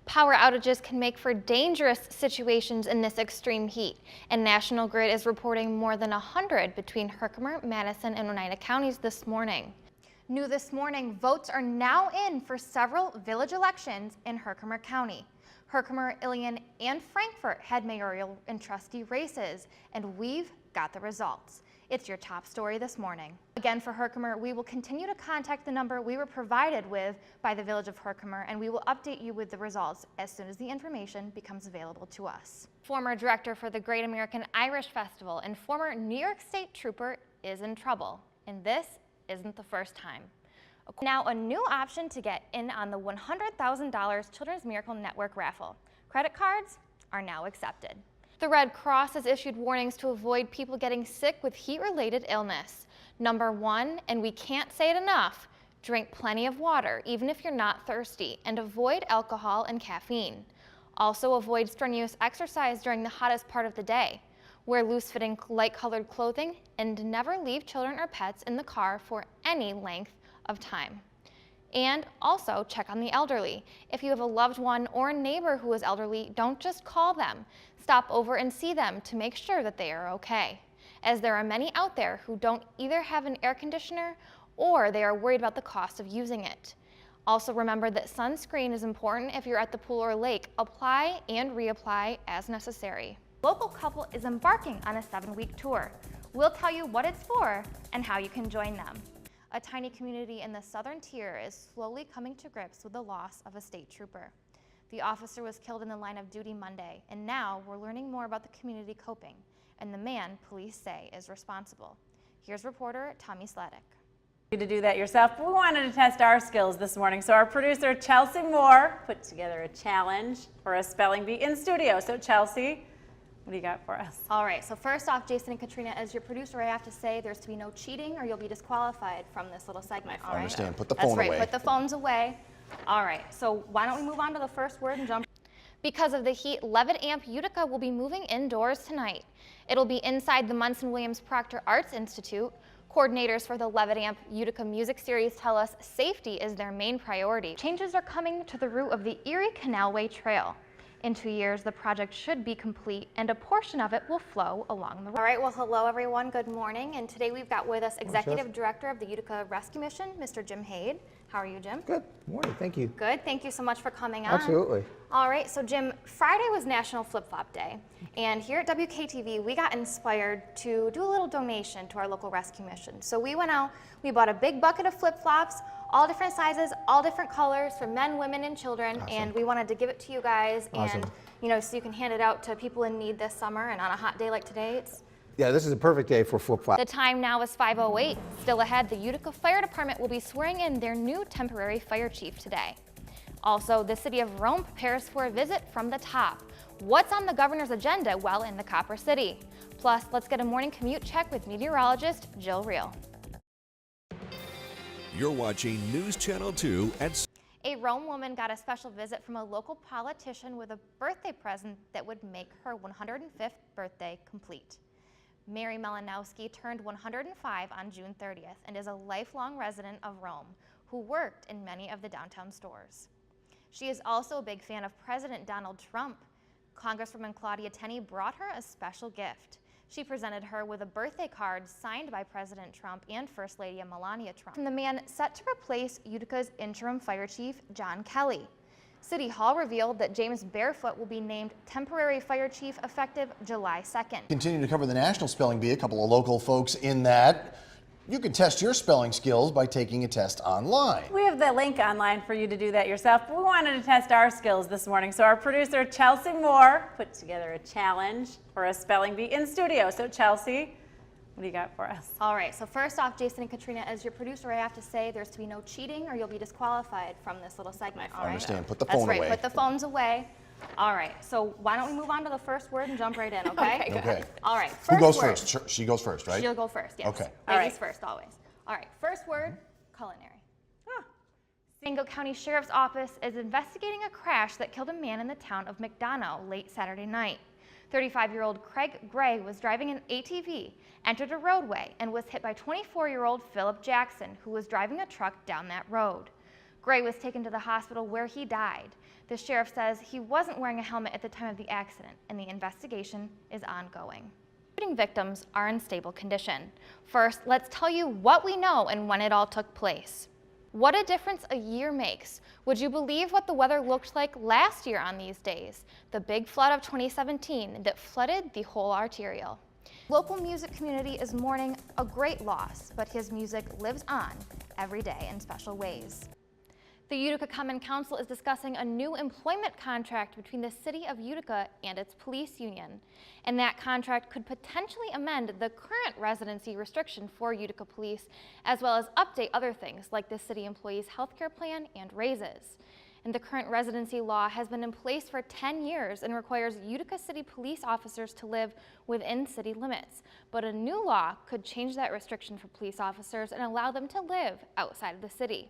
Power outages can make for dangerous situations in this extreme heat, and National Grid is reporting more than 100 between Herkimer, Madison, and Oneida counties this morning. New this morning, votes are now in for several village elections in Herkimer County. Herkimer, Ilion, and Frankfort had mayoral and trustee races, and we've got the results. It's your top story this morning. Again, for Herkimer, we will continue to contact the number we were provided with by the Village of Herkimer, and we will update you with the results as soon as the information becomes available to us. Former director for the Great American Irish Festival and former New York State trooper is in trouble, and this isn't the first time. Now, a new option to get in on the $100,000 Children's Miracle Network raffle. Credit cards are now accepted. The Red Cross has issued warnings to avoid people getting sick with heat-related illness. Number 1, and we can't say it enough, drink plenty of water, even if you're not thirsty, and avoid alcohol and caffeine. Also, avoid strenuous exercise during the hottest part of the day. Wear loose-fitting, light-colored clothing, and never leave children or pets in the car for any length of time. And also check on the elderly. If you have a loved one or a neighbor who is elderly, don't just call them. Stop over and see them to make sure that they are okay, as there are many out there who don't either have an air conditioner or they are worried about the cost of using it. Also remember that sunscreen is important if you're at the pool or lake. Apply and reapply as necessary. A local couple is embarking on a 7-week tour. We'll tell you what it's for and how you can join them. A tiny community in the southern tier is slowly coming to grips with the loss of a state trooper. The officer was killed in the line of duty Monday, and now we're learning more about the community coping and the man police say is responsible. Here's reporter Tommy Sladek. To do that yourself, we wanted to test our skills this morning, so our producer Chelsea Moore put together a challenge for a spelling bee in studio. So Chelsea, what do you got for us? All right, so first off, Jason and Katrina, as your producer, I have to say there's to be no cheating or you'll be disqualified from this little segment. I understand. Put the phone away. That's right, put the phones away. All right, so why don't we move on to the first word and jump. Because of the heat, Levitt Amp Utica will be moving indoors tonight. It'll be inside the Munson Williams Proctor Arts Institute. Coordinators for the Levitt Amp Utica Music Series tell us safety is their main priority. Changes are coming to the route of the Erie Canalway Trail. In 2 years, the project should be complete and a portion of it will flow along the road. All right, well, hello everyone, good morning. And today we've got with us Executive Director of the Utica Rescue Mission, Mr. Jim Haid. How are you, Jim? Good morning, thank you. Good, thank you so much for coming on. Absolutely. All right, so Jim, Friday was National Flip-Flop Day. And here at WKTV, we got inspired to do a little donation to our local rescue mission. So we went out, we bought a big bucket of flip-flops, all different sizes, all different colors for men, women, and children. Awesome. And we wanted to give it to you guys. Awesome. And, you know, so you can hand it out to people in need this summer. And on a hot day like today, yeah, this is a perfect day for flip-flop. The time now is 5:08. Still ahead, the Utica Fire Department will be swearing in their new temporary fire chief today. Also, the city of Rome prepares for a visit from the top. What's on the governor's agenda while in the Copper City? Plus, let's get a morning commute check with meteorologist Jill Reel. You're watching News Channel 2 at... A Rome woman got a special visit from a local politician with a birthday present that would make her 105th birthday complete. Mary Melanowski turned 105 on June 30th and is a lifelong resident of Rome who worked in many of the downtown stores. She is also a big fan of President Donald Trump. Congresswoman Claudia Tenney brought her a special gift. She presented her with a birthday card signed by President Trump and First Lady Melania Trump. And the man set to replace Utica's interim fire chief, John Kelly. City Hall revealed that James Barefoot will be named temporary fire chief effective July 2nd. Continue to cover the National Spelling Bee, a couple of local folks in that. You can test your spelling skills by taking a test online. We have the link online for you to do that yourself. We wanted to test our skills this morning, so our producer Chelsea Moore put together a challenge for a spelling bee in studio. So Chelsea, what do you got for us? All right, so first off, Jason and Katrina, as your producer, I have to say there's to be no cheating or you'll be disqualified from this little segment. I understand. Put the phone away. That's right, put the phones away. All right, so why don't we move on to the first word and jump right in, okay? Okay. All right, Who goes first? She goes first, right? She'll go first, yes. Okay. Ladies first, always. All right, first word, culinary. San Diego County Sheriff's Office is investigating a crash that killed a man in the town of McDonough late Saturday night. 35-year-old Craig Gray was driving an ATV, entered a roadway, and was hit by 24-year-old Philip Jackson, who was driving a truck down that road. Gray was taken to the hospital where he died. The sheriff says he wasn't wearing a helmet at the time of the accident, and the investigation is ongoing. Shooting victims are in stable condition. First, let's tell you what we know and when it all took place. What a difference a year makes. Would you believe what the weather looked like last year on these days? The big flood of 2017 that flooded the whole arterial. Local music community is mourning a great loss, but his music lives on every day in special ways. The Utica Common Council is discussing a new employment contract between the city of Utica and its police union. And that contract could potentially amend the current residency restriction for Utica police, as well as update other things like the city employees' healthcare plan and raises. And the current residency law has been in place for 10 years and requires Utica City police officers to live within city limits. But a new law could change that restriction for police officers and allow them to live outside of the city.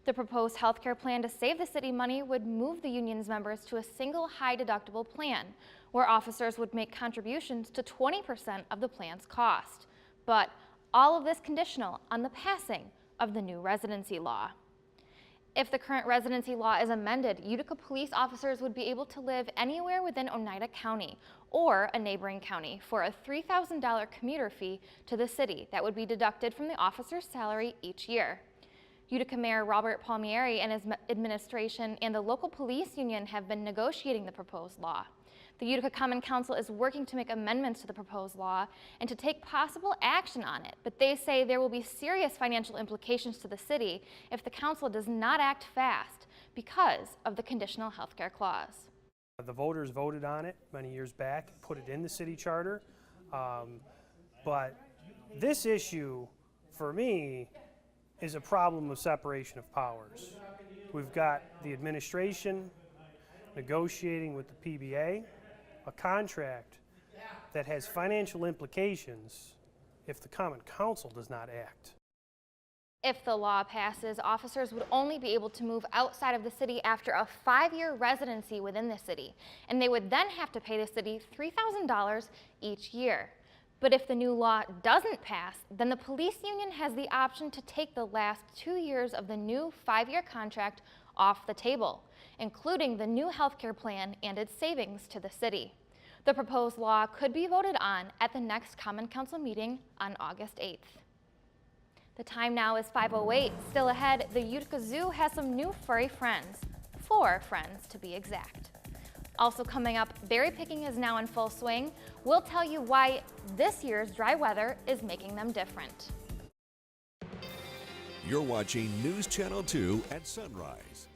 The proposed healthcare plan to save the city money would move the union's members to a single high-deductible plan, where officers would make contributions to 20% of the plan's cost. But all of this conditional on the passing of the new residency law. If the current residency law is amended, Utica police officers would be able to live anywhere within Oneida County or a neighboring county for a $3,000 commuter fee to the city that would be deducted from the officer's salary each year. Utica Mayor Robert Palmieri and his administration and the local police union have been negotiating the proposed law. The Utica Common Council is working to make amendments to the proposed law and to take possible action on it, but they say there will be serious financial implications to the city if the council does not act fast because of the conditional healthcare clause. The voters voted on it many years back, put it in the city charter, but this issue, for me, is a problem of separation of powers. We've got the administration negotiating with the PBA, a contract that has financial implications if the Common Council does not act. If the law passes, officers would only be able to move outside of the city after a 5-year residency within the city, and they would then have to pay the city $3,000 each year. But if the new law doesn't pass, then the police union has the option to take the last 2 years of the new 5-year contract off the table, including the new healthcare plan and its savings to the city. The proposed law could be voted on at the next Common Council meeting on August 8th. The time now is 5:08. Still ahead, the Utica Zoo has some new furry friends. 4 friends to be exact. Also coming up, berry picking is now in full swing. We'll tell you why this year's dry weather is making them different. You're watching News Channel 2 at sunrise.